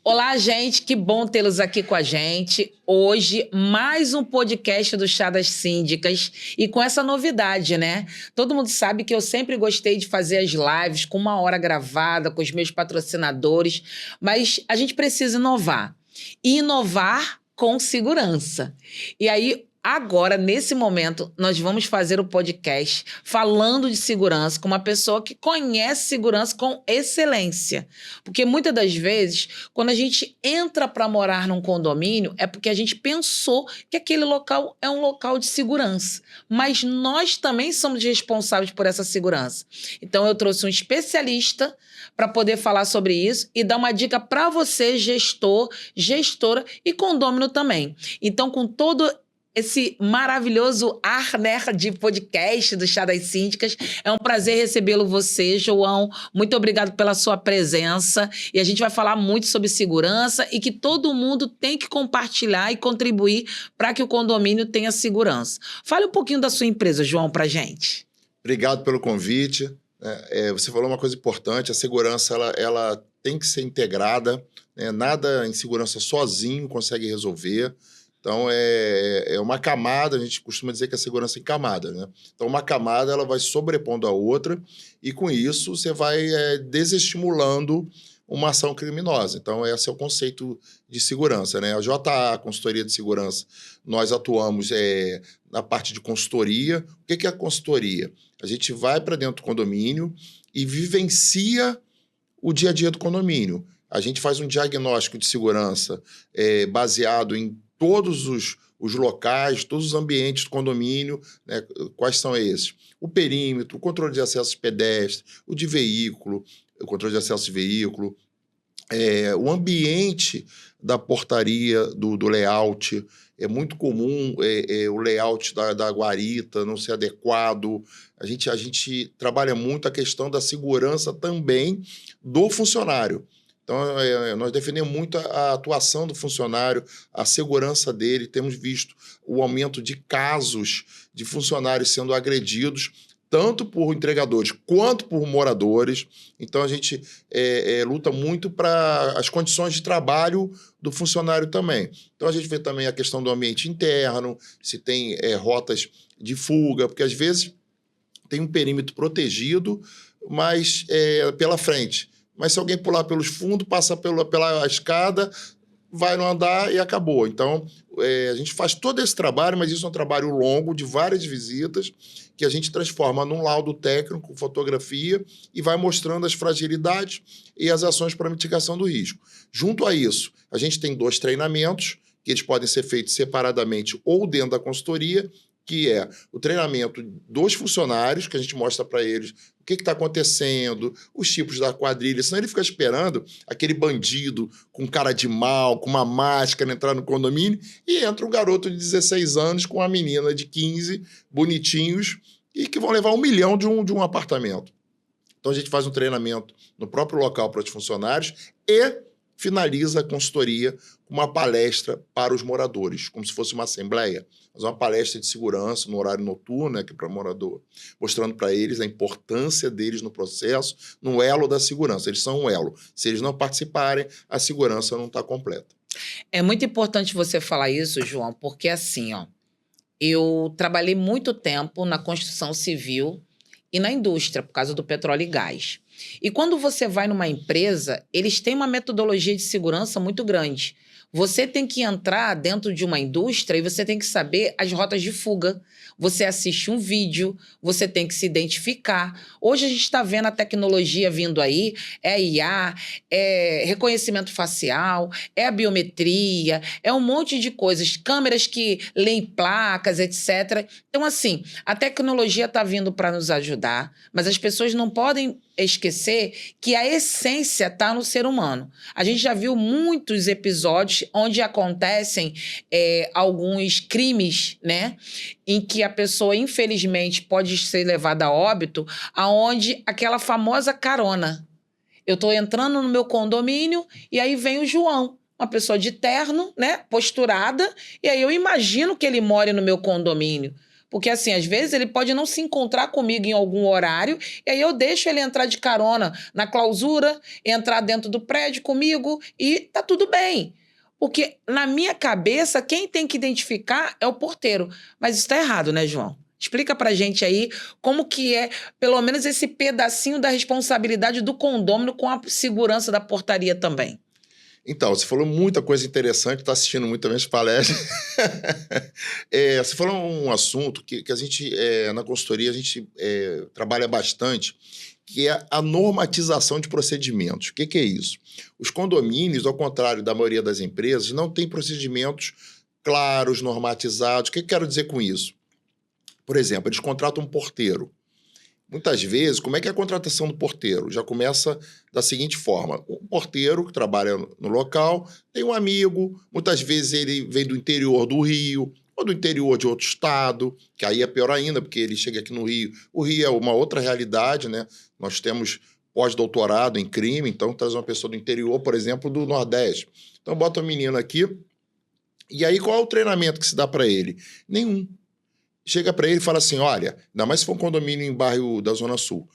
Olá, gente, que bom tê-los aqui com a gente. Hoje, mais um podcast do Chá das Síndicas e com essa novidade, né? Todo mundo sabe que eu sempre gostei de fazer as lives com 1 hora gravada, com os meus patrocinadores, mas a gente precisa inovar. E inovar com segurança. E aí, agora, nesse momento, nós vamos fazer o podcast falando de segurança com uma pessoa que conhece segurança com excelência. Porque muitas das vezes, quando a gente entra para morar num condomínio, é porque a gente pensou que aquele local é um local de segurança. Mas nós também somos responsáveis por essa segurança. Então, eu trouxe um especialista para poder falar sobre isso e dar uma dica para você, gestor, gestora e condômino também. Então, com todo esse maravilhoso ar, né, de podcast do Chá das Síndicas. É um prazer recebê-lo você, João. Muito obrigado pela sua presença. E a gente vai falar muito sobre segurança e que todo mundo tem que compartilhar e contribuir para que o condomínio tenha segurança. Fale um pouquinho da sua empresa, João, para a gente. Obrigado pelo convite. Você falou uma coisa importante, a segurança ela tem que ser integrada, né? Nada em segurança sozinho consegue resolver. Então, é uma camada, a gente costuma dizer que a segurança é em camada, né? Então, uma camada ela vai sobrepondo a outra e, com isso, você vai desestimulando uma ação criminosa. Então, esse é o conceito de segurança, né? A JA, Consultoria de Segurança, nós atuamos na parte de consultoria. O que é a consultoria? A gente vai para dentro do condomínio e vivencia o dia a dia do condomínio. A gente faz um diagnóstico de segurança baseado em todos os locais, todos os ambientes do condomínio, né? Quais são esses? O perímetro, o controle de acesso pedestre, o de veículo, o controle de acesso de veículo, o ambiente da portaria, do layout. É muito comum o layout da guarita não ser adequado. A gente trabalha muito a questão da segurança também do funcionário. Então, nós defendemos muito a atuação do funcionário, a segurança dele. Temos visto o aumento de casos de funcionários sendo agredidos, tanto por entregadores quanto por moradores. Então, a gente luta muito para as condições de trabalho do funcionário também. Então, a gente vê também a questão do ambiente interno, se tem rotas de fuga, porque às vezes tem um perímetro protegido, mas pela frente. Mas se alguém pular pelos fundos, passa pela escada, vai no andar e acabou. Então, a gente faz todo esse trabalho, mas isso é um trabalho longo, de várias visitas, que a gente transforma num laudo técnico, fotografia, e vai mostrando as fragilidades e as ações para mitigação do risco. Junto a isso, a gente tem 2 treinamentos, que eles podem ser feitos separadamente ou dentro da consultoria, que é o treinamento dos funcionários, que a gente mostra para eles o que está acontecendo, os tipos da quadrilha, senão ele fica esperando aquele bandido com cara de mal, com uma máscara entrar no condomínio, e entra um garoto de 16 anos com uma menina de 15, bonitinhos, e que vão levar 1 milhão de um apartamento. Então a gente faz um treinamento no próprio local para os funcionários e finaliza a consultoria com uma palestra para os moradores, como se fosse uma assembleia, mas uma palestra de segurança no horário noturno, aqui para o morador, mostrando para eles a importância deles no processo, no elo da segurança. Eles são um elo. Se eles não participarem, a segurança não está completa. É muito importante você falar isso, João, porque assim, eu trabalhei muito tempo na construção civil e na indústria, por causa do petróleo e gás. E quando você vai numa empresa, eles têm uma metodologia de segurança muito grande. Você tem que entrar dentro de uma indústria e você tem que saber as rotas de fuga. Você assiste um vídeo, você tem que se identificar. Hoje a gente está vendo a tecnologia vindo aí, é a IA, é reconhecimento facial, é a biometria, é um monte de coisas, câmeras que leem placas, etc. Então, assim, a tecnologia está vindo para nos ajudar, mas as pessoas não podem esquecer que a essência está no ser humano. A gente já viu muitos episódios onde acontecem alguns crimes, né, em que a pessoa, infelizmente, pode ser levada a óbito, aonde aquela famosa carona. Eu estou entrando no meu condomínio e aí vem o João, uma pessoa de terno, né, posturada, e aí eu imagino que ele more no meu condomínio. Porque, assim, às vezes ele pode não se encontrar comigo em algum horário, e aí eu deixo ele entrar de carona na clausura, entrar dentro do prédio comigo e tá tudo bem. Porque, na minha cabeça, quem tem que identificar é o porteiro. Mas isso tá errado, né, João? Explica pra gente aí como que é, pelo menos, esse pedacinho da responsabilidade do condômino com a segurança da portaria também. Então, você falou muita coisa interessante, está assistindo muito também as palestras. Você falou um assunto que a gente, na consultoria, a gente trabalha bastante, que é a normatização de procedimentos. O que é isso? Os condomínios, ao contrário da maioria das empresas, não têm procedimentos claros, normatizados. O que eu quero dizer com isso? Por exemplo, eles contratam um porteiro. Muitas vezes, como é que é a contratação do porteiro? Já começa da seguinte forma. O porteiro que trabalha no local tem um amigo, muitas vezes ele vem do interior do Rio ou do interior de outro estado, que aí é pior ainda, porque ele chega aqui no Rio. O Rio é uma outra realidade, né? Nós temos pós-doutorado em crime, então traz uma pessoa do interior, por exemplo, do Nordeste. Então bota o menino aqui, e aí qual é o treinamento que se dá para ele? Nenhum. Chega para ele e fala assim, olha, ainda mais se for um condomínio em bairro da Zona Sul,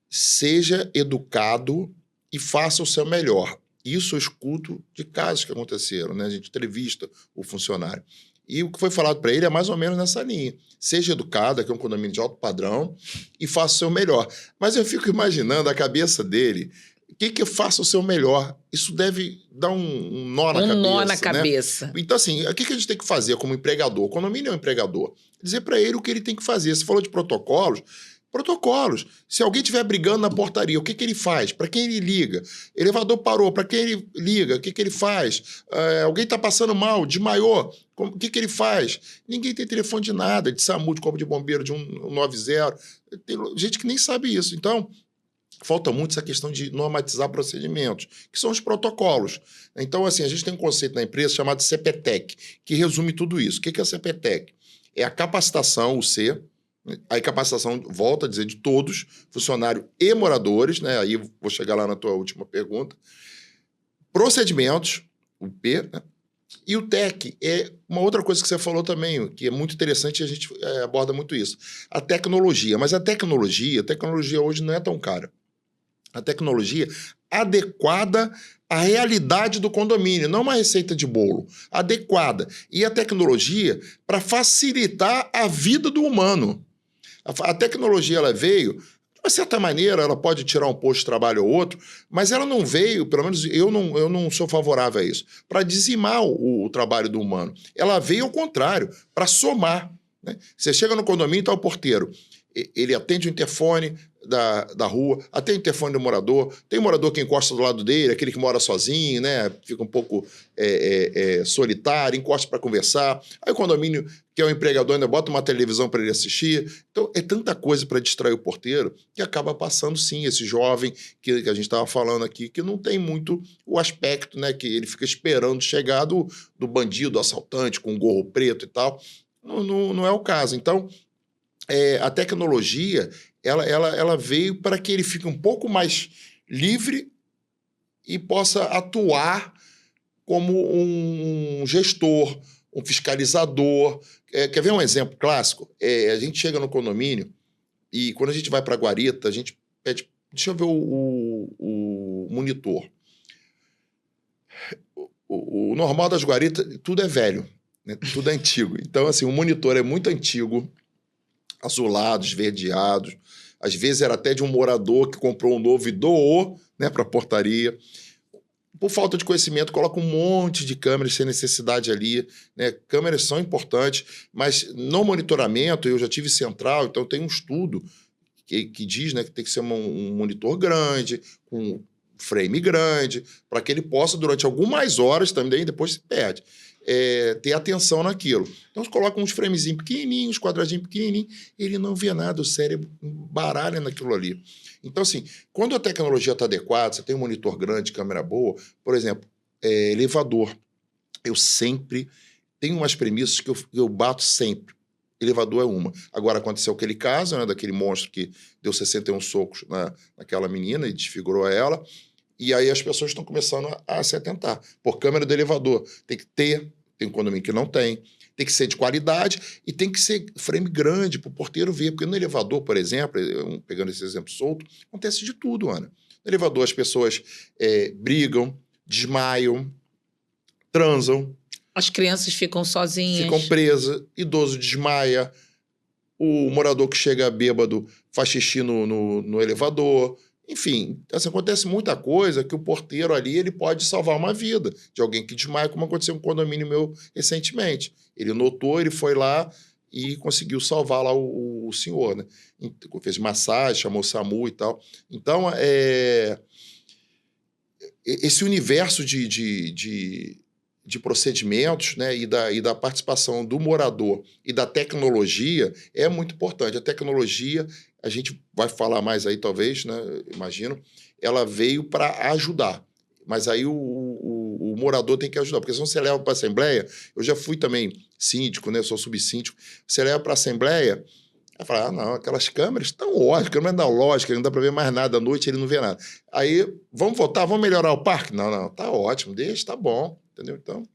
seja educado e faça o seu melhor. Isso eu escuto de casos que aconteceram, né? A gente entrevista o funcionário. E o que foi falado para ele é mais ou menos nessa linha. Seja educado, aqui é um condomínio de alto padrão, e faça o seu melhor. Mas eu fico imaginando a cabeça dele, o que eu faço o seu melhor? Isso deve dar um nó na cabeça. Um nó na cabeça. Então, assim, o que a gente tem que fazer como empregador? O condomínio é um empregador. Dizer para ele o que ele tem que fazer. Você falou de protocolos. Protocolos. Se alguém estiver brigando na portaria, o que ele faz? Para quem ele liga? Elevador parou, para quem ele liga? O que ele faz? Alguém está passando mal, desmaiou, o que ele faz? Ninguém tem telefone de nada, de SAMU, de corpo de bombeiro, de 190. Tem gente que nem sabe isso. Então, falta muito essa questão de normatizar procedimentos, que são os protocolos. Então, assim, a gente tem um conceito na empresa chamado CPTEC, que resume tudo isso. O que é a CPTEC? É a capacitação, o C, a capacitação, volta a dizer, de todos, funcionário e moradores, né? Aí vou chegar lá na tua última pergunta. Procedimentos, o P, né? E o TEC é uma outra coisa que você falou também, que é muito interessante e a gente aborda muito isso. A tecnologia. Mas a tecnologia hoje não é tão cara. A tecnologia adequada à realidade do condomínio, não uma receita de bolo, adequada. E a tecnologia para facilitar a vida do humano. A tecnologia ela veio, de uma certa maneira, ela pode tirar um posto de trabalho ou outro, mas ela não veio, pelo menos eu não sou favorável a isso, para dizimar o trabalho do humano. Ela veio ao contrário, para somar. Né? Você chega no condomínio e está o porteiro. Ele atende o interfone da rua, atende o interfone do morador, tem um morador que encosta do lado dele, aquele que mora sozinho, né? Fica um pouco solitário, encosta para conversar. Aí o condomínio, que é o empregador, ainda bota uma televisão para ele assistir. Então, é tanta coisa para distrair o porteiro que acaba passando, sim, esse jovem que a gente estava falando aqui, que não tem muito o aspecto, né? Que ele fica esperando chegar do bandido, do assaltante, com um gorro preto e tal. Não é o caso. Então, a tecnologia ela veio para que ele fique um pouco mais livre e possa atuar como um gestor, um fiscalizador. Quer ver um exemplo clássico? A gente chega no condomínio e quando a gente vai para a guarita, a gente pede, deixa eu ver o monitor. O normal das guaritas, tudo é velho, né? Tudo é antigo. Então, assim, o monitor é muito antigo, azulados, esverdeados. Às vezes era até de um morador que comprou um novo e doou, né, para a portaria. Por falta de conhecimento, coloca um monte de câmeras sem necessidade ali. Né? Câmeras são importantes, mas no monitoramento, eu já tive central, então tem um estudo que diz, né, que tem que ser um monitor grande, com frame grande, para que ele possa, durante algumas horas também, depois se perde, ter atenção naquilo. Então, você coloca uns framezinhos pequenininhos, quadradinhos pequenininhos, ele não vê nada, o cérebro baralha naquilo ali. Então, assim, quando a tecnologia está adequada, você tem um monitor grande, câmera boa, por exemplo, elevador. Eu sempre tenho umas premissas que eu bato sempre. Elevador é uma. Agora, aconteceu aquele caso, né, daquele monstro que deu 61 socos naquela menina e desfigurou ela, e aí as pessoas estão começando a se atentar. Por câmera do elevador, tem que ter tem condomínio que não tem. Tem que ser de qualidade e tem que ser frame grande para o porteiro ver. Porque no elevador, por exemplo, pegando esse exemplo solto, acontece de tudo, Ana. No elevador as pessoas brigam, desmaiam, transam. As crianças ficam sozinhas. Ficam presas, idoso desmaia, o morador que chega bêbado faz xixi no elevador. Enfim, assim, acontece muita coisa que o porteiro ali ele pode salvar uma vida de alguém que desmaia, como aconteceu em um condomínio meu recentemente. Ele notou, ele foi lá e conseguiu salvar lá o senhor, né? Fez massagem, chamou o SAMU e tal. Então, esse universo de procedimentos, né, e da participação do morador e da tecnologia é muito importante. A tecnologia, a gente vai falar mais aí talvez, né, imagino, ela veio para ajudar, mas aí o morador tem que ajudar, porque se você leva para a Assembleia, eu já fui também síndico, né, eu sou subsíndico, você leva para a Assembleia, aí fala, não, aquelas câmeras estão ótimas, câmera analógica, não dá para ver mais nada, à noite ele não vê nada. Aí, vamos votar, vamos melhorar o parque? Não, tá ótimo, deixa, tá bom. Entendeu? Então...